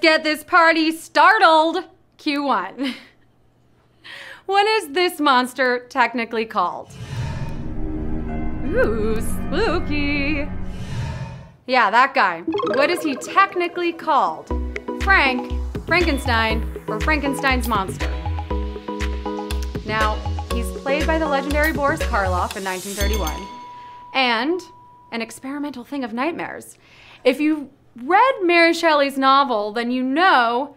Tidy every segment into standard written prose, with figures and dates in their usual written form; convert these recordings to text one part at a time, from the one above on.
Get this party startled. Q1. What is this monster technically called? Ooh, spooky. Yeah, that guy. What is he technically called? Frank, Frankenstein, or Frankenstein's monster? Now, he's played by the legendary Boris Karloff in 1931, and an experimental thing of nightmares. If you read Mary Shelley's novel, then you know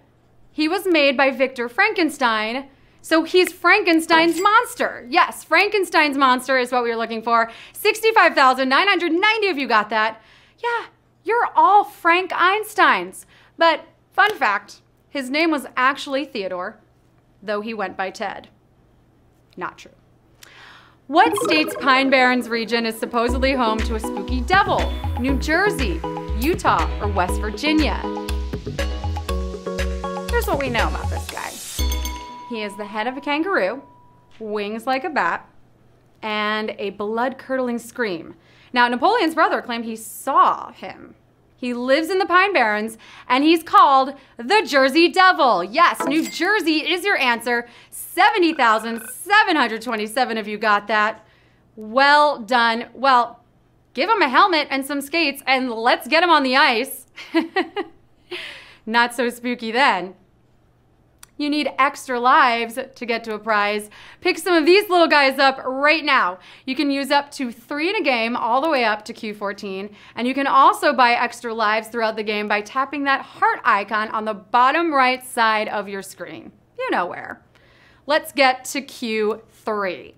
he was made by Victor Frankenstein, so he's Frankenstein's monster. Yes, Frankenstein's monster is what we were looking for. 65,990 of you got that. Yeah, you're all Frank Einsteins. But fun fact, his name was actually Theodore, though he went by Ted. Not true. What state's Pine Barrens region is supposedly home to a spooky devil? New Jersey, Utah, or West Virginia? Here's what we know about this guy. He is the head of a kangaroo, wings like a bat, and a blood-curdling scream. Now, Napoleon's brother claimed he saw him. He lives in the Pine Barrens, and he's called the Jersey Devil. Yes, New Jersey is your answer. 70,727 of you got that. Well done. Well, give him a helmet and some skates, and let's get him on the ice. Not so spooky then. You need extra lives to get to a prize. Pick some of these little guys up right now. You can use up to 3 in a game all the way up to Q14. And you can also buy extra lives throughout the game by tapping that heart icon on the bottom right side of your screen. You know where. Let's get to Q3.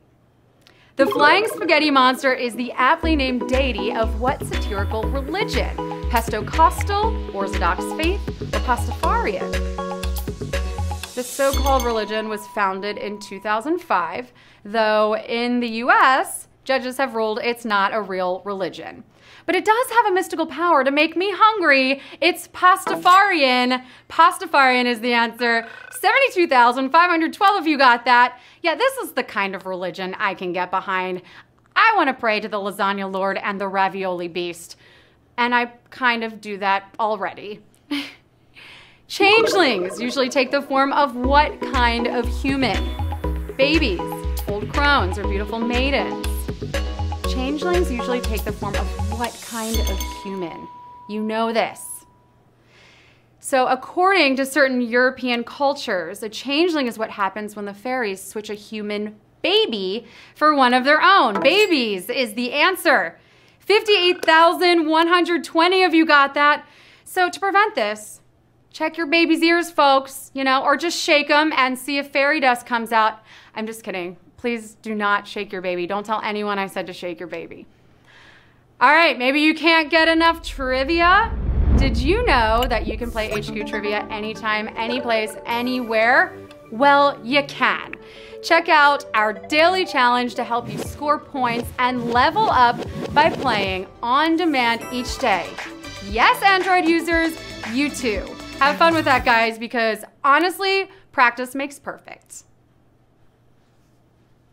The Flying Spaghetti Monster is the aptly named deity of what satirical religion? Pentecostal, Orthodox faith, or Pastafarian? The so-called religion was founded in 2005, though in the US, judges have ruled it's not a real religion. But it does have a mystical power to make me hungry. It's Pastafarian. Pastafarian is the answer. 72,512 of you got that. Yeah, this is the kind of religion I can get behind. I want to pray to the lasagna lord and the ravioli beast. And I kind of do that already. Changelings usually take the form of what kind of human? Babies, old crones, or beautiful maidens. Changelings usually take the form of what kind of human? You know this. So according to certain European cultures, a changeling is what happens when the fairies switch a human baby for one of their own. Babies is the answer. 58,120 of you got that. So to prevent this, check your baby's ears, folks, you know, or just shake them and see if fairy dust comes out. I'm just kidding. Please do not shake your baby. Don't tell anyone I said to shake your baby. All right, maybe you can't get enough trivia. Did you know that you can play HQ Trivia anytime, anyplace, anywhere? Well, you can. Check out our daily challenge to help you score points and level up by playing on demand each day. Yes, Android users, you too. Have fun with that, guys, because honestly, practice makes perfect.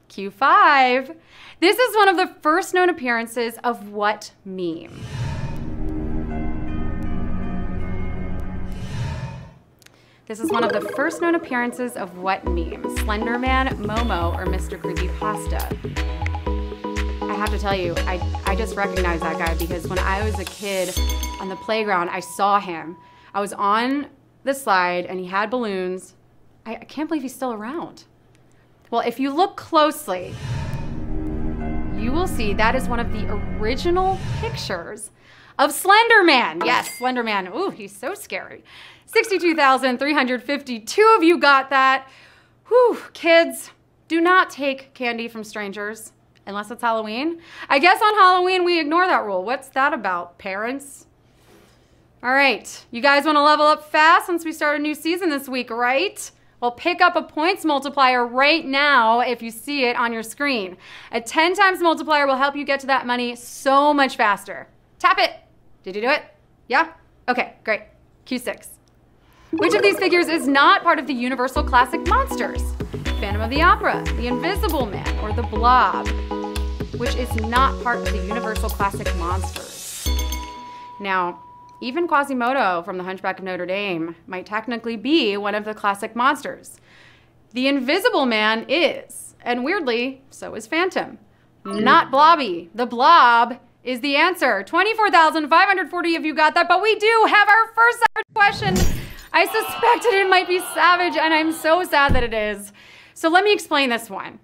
Q5. This is one of the first known appearances of what meme? This is one of the first known appearances of what meme? Slenderman, Momo, or Mr. Creepypasta? I have to tell you, I just recognize that guy because when I was a kid on the playground, I saw him. I was on the slide and he had balloons. I can't believe he's still around. Well, if you look closely, you will see that is one of the original pictures of Slenderman. Yes, Slenderman. Ooh, he's so scary. 62,352 of you got that. Whew, kids, do not take candy from strangers unless it's Halloween. I guess on Halloween we ignore that rule. What's that about, parents? All right, you guys want to level up fast since we start a new season this week, right? Well, pick up a points multiplier right now if you see it on your screen. A 10 times multiplier will help you get to that money so much faster. Tap it. Did you do it? Yeah? Okay, great. Q6. Which of these figures is not part of the Universal Classic Monsters? Phantom of the Opera, the Invisible Man, or the Blob? Which is not part of the Universal Classic Monsters? Now, Even Quasimodo from The Hunchback of Notre Dame might technically be one of the classic monsters. The Invisible Man is, and weirdly, so is Phantom. Not Blobby. The Blob is the answer. 24,540 of you got that, but we do have our first Savage question. I suspected it might be Savage, and I'm so sad that it is. So let me explain this one.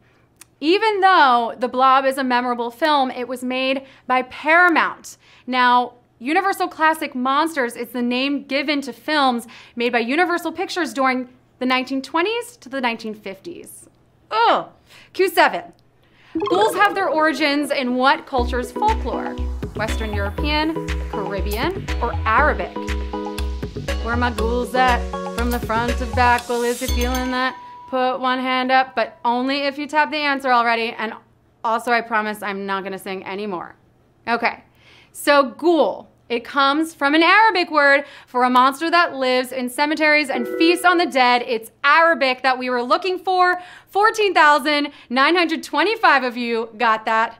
Even though The Blob is a memorable film, it was made by Paramount. Now, Universal Classic Monsters is the name given to films made by Universal Pictures during the 1920s to the 1950s. Ugh. Q7. Ghouls have their origins in what culture's folklore? Western European, Caribbean, or Arabic? Where my ghouls at? From the front to back, well, is you feeling that? Put one hand up, but only if you tap the answer already. And also, I promise I'm not gonna sing anymore. Okay, so ghoul. It comes from an Arabic word for a monster that lives in cemeteries and feasts on the dead. It's Arabic that we were looking for. 14,925 of you got that.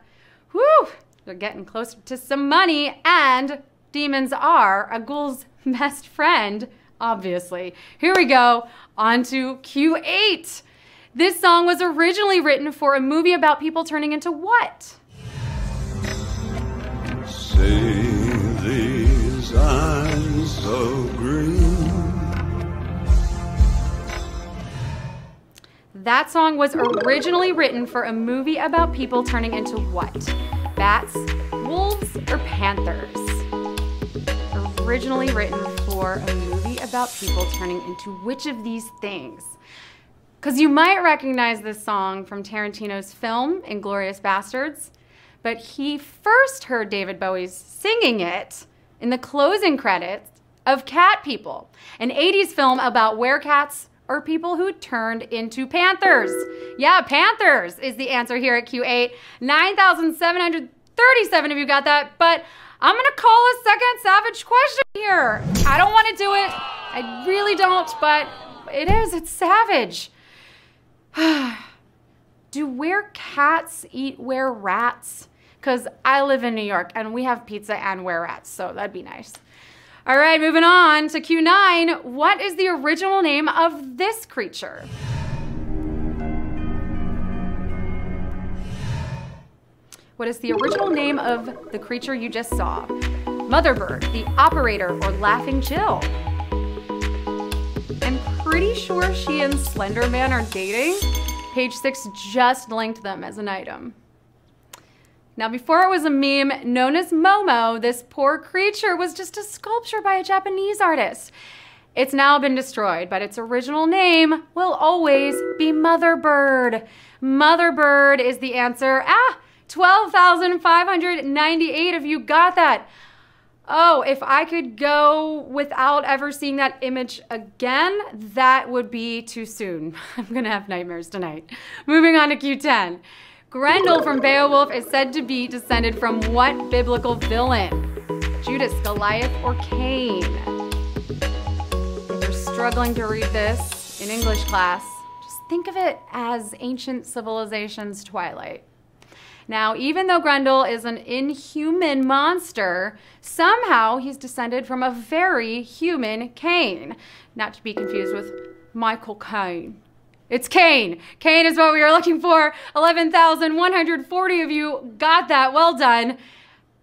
Whew, they're getting closer to some money, and demons are a ghoul's best friend, obviously. Here we go, on to Q8. This song was originally written for a movie about people turning into what? Say these eyes so green. That song was originally written for a movie about people turning into what? Bats, wolves, or panthers? Originally written for a movie about people turning into which of these things? Because you might recognize this song from Tarantino's film, Inglourious Basterds, but he first heard David Bowie singing it in the closing credits of Cat People, an 80s film about werecats or people who turned into panthers. Yeah, panthers is the answer here at Q8. 9,737 of you got that, but I'm gonna call a second Savage question here. I don't wanna do it, I really don't, but it's Savage. Do werecats eat were-rats? Because I live in New York and we have pizza and were-rats, so that'd be nice. All right, moving on to Q9. What is the original name of this creature? What is the original name of the creature you just saw? Motherbird, the Operator, or Laughing Jill? I'm pretty sure she and Slender Man are dating. Page 6 just linked them as an item. Now, before it was a meme known as Momo, this poor creature was just a sculpture by a Japanese artist. It's now been destroyed, but its original name will always be Motherbird. Motherbird is the answer. 12,598 of you got that. Oh, if I could go without ever seeing that image again, that would be too soon. I'm gonna have nightmares tonight. Moving on to Q10. Grendel from Beowulf is said to be descended from what biblical villain? Judas, Goliath, or Cain? If you're struggling to read this in English class, just think of it as ancient civilization's Twilight. Now, even though Grendel is an inhuman monster, somehow he's descended from a very human Cain. Not to be confused with Michael Caine. It's Cain. Cain is what we were looking for. 11,140 of you got that. Well done.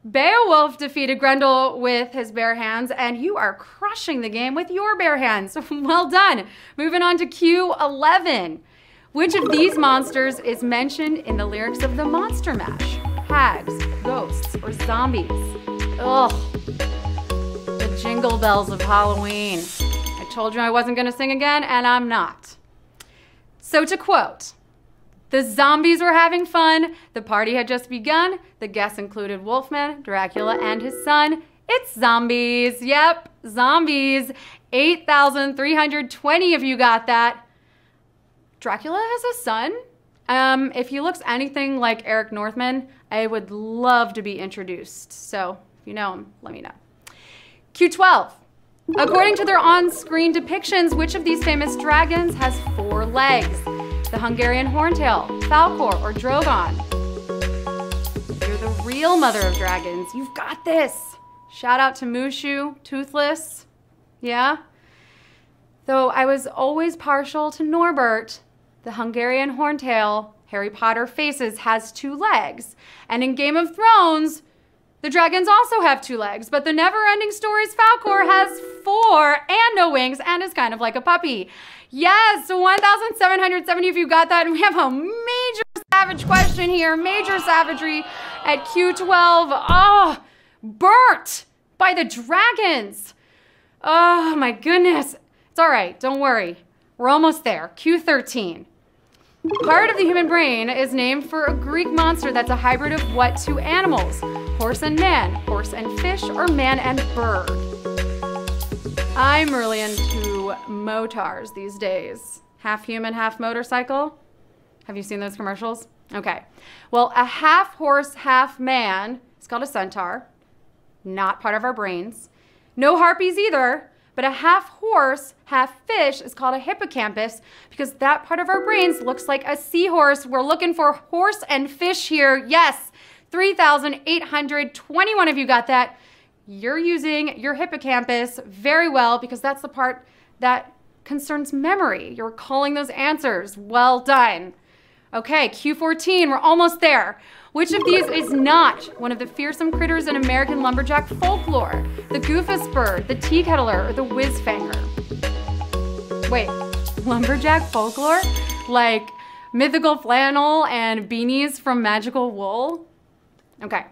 Beowulf defeated Grendel with his bare hands, and you are crushing the game with your bare hands. Well done. Moving on to Q11. Which of these monsters is mentioned in the lyrics of the Monster Mash? Hags, ghosts, or zombies? Ugh. The jingle bells of Halloween. I told you I wasn't gonna sing again, and I'm not. So to quote, the zombies were having fun, the party had just begun, the guests included Wolfman, Dracula, and his son. It's zombies. Yep, zombies. 8,320 of you got that. Dracula has a son. If he looks anything like Eric Northman, I would love to be introduced. So if you know him, let me know. Q12. According to their on-screen depictions, which of these famous dragons has 4 legs? The Hungarian Horntail, Falkor, or Drogon? If you're the real mother of dragons, you've got this. Shout out to Mushu, Toothless. Yeah? Though I was always partial to Norbert, the Hungarian horntail Harry Potter faces has 2 legs. And in Game of Thrones, the dragons also have 2 legs, but the Never-Ending Stories Falkor has 4 and no wings and is kind of like a puppy. Yes, 1,770 if you got that. And we have a major savage question here, major savagery at Q12. Oh, burnt by the dragons. Oh my goodness. It's all right, don't worry. We're almost there. Q13. Part of the human brain is named for a Greek monster that's a hybrid of what 2 animals? Horse and man, horse and fish, or man and bird? I'm really into motars these days. Half human, half motorcycle. Have you seen those commercials? Okay. Well, a half horse, half man is called a centaur. Not part of our brains. No harpies either. But a half horse, half fish is called a hippocampus because that part of our brains looks like a seahorse. We're looking for horse and fish here. Yes, 3,821 of you got that. You're using your hippocampus very well because that's the part that concerns memory. You're recalling those answers. Well done. Okay, Q14, we're almost there. Which of these is not one of the fearsome critters in American lumberjack folklore? The goofus bird, the tea kettler, or the whizfanger? Wait, lumberjack folklore? Like mythical flannel and beanies from magical wool? Okay.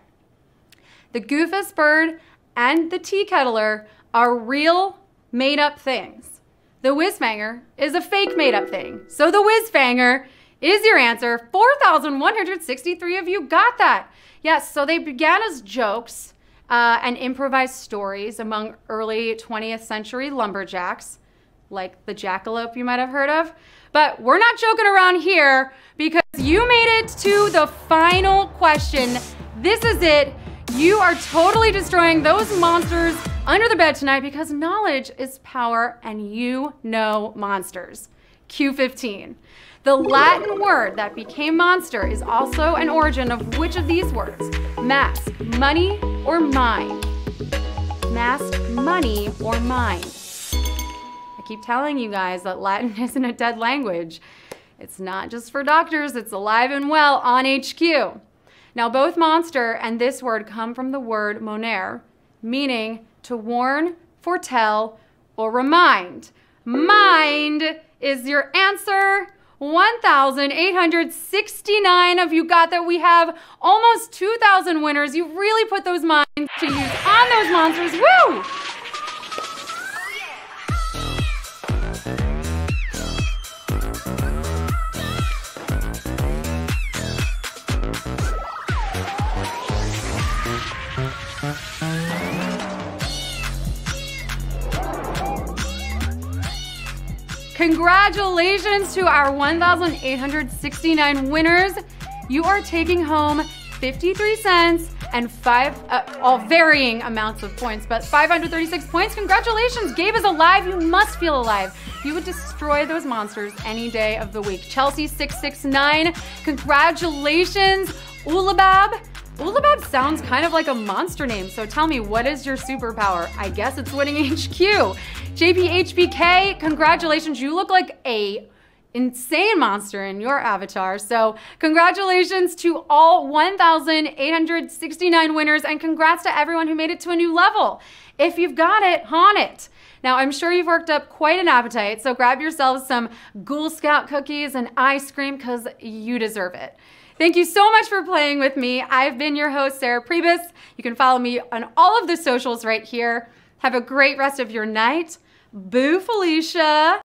The goofus bird and the tea kettler are real made-up things. The whizfanger is a fake made-up thing. So the whizfanger is your answer. 4,163 of you got that. Yes, so they began as jokes and improvised stories among early 20th century lumberjacks, like the jackalope you might have heard of. But we're not joking around here because you made it to the final question. This is it. You are totally destroying those monsters under the bed tonight because knowledge is power and you know monsters. Q15. The Latin word that became monster is also an origin of which of these words? Mask, money, or mind? Mask, money, or mind? I keep telling you guys that Latin isn't a dead language. It's not just for doctors, it's alive and well on HQ. Now both monster and this word come from the word monere, meaning to warn, foretell, or remind. Mind is your answer. 1,869 of you got that. We have almost 2,000 winners. You really put those minds to use on those monsters. Woo! Congratulations to our 1,869 winners. You are taking home 53 cents and all varying amounts of points, but 536 points. Congratulations, Gabe is alive. You must feel alive. You would destroy those monsters any day of the week. Chelsea669, congratulations. Ulabab. Ulabab sounds kind of like a monster name, so tell me, what is your superpower? I guess it's winning HQ. JPHBK, congratulations. You look like a insane monster in your avatar. So congratulations to all 1,869 winners and congrats to everyone who made it to a new level. If you've got it, haunt it. Now, I'm sure you've worked up quite an appetite, so grab yourselves some Ghoul Scout cookies and ice cream because you deserve it. Thank you so much for playing with me. I've been your host, Sarah Priebus. You can follow me on all of the socials right here. Have a great rest of your night. Boo, Felicia.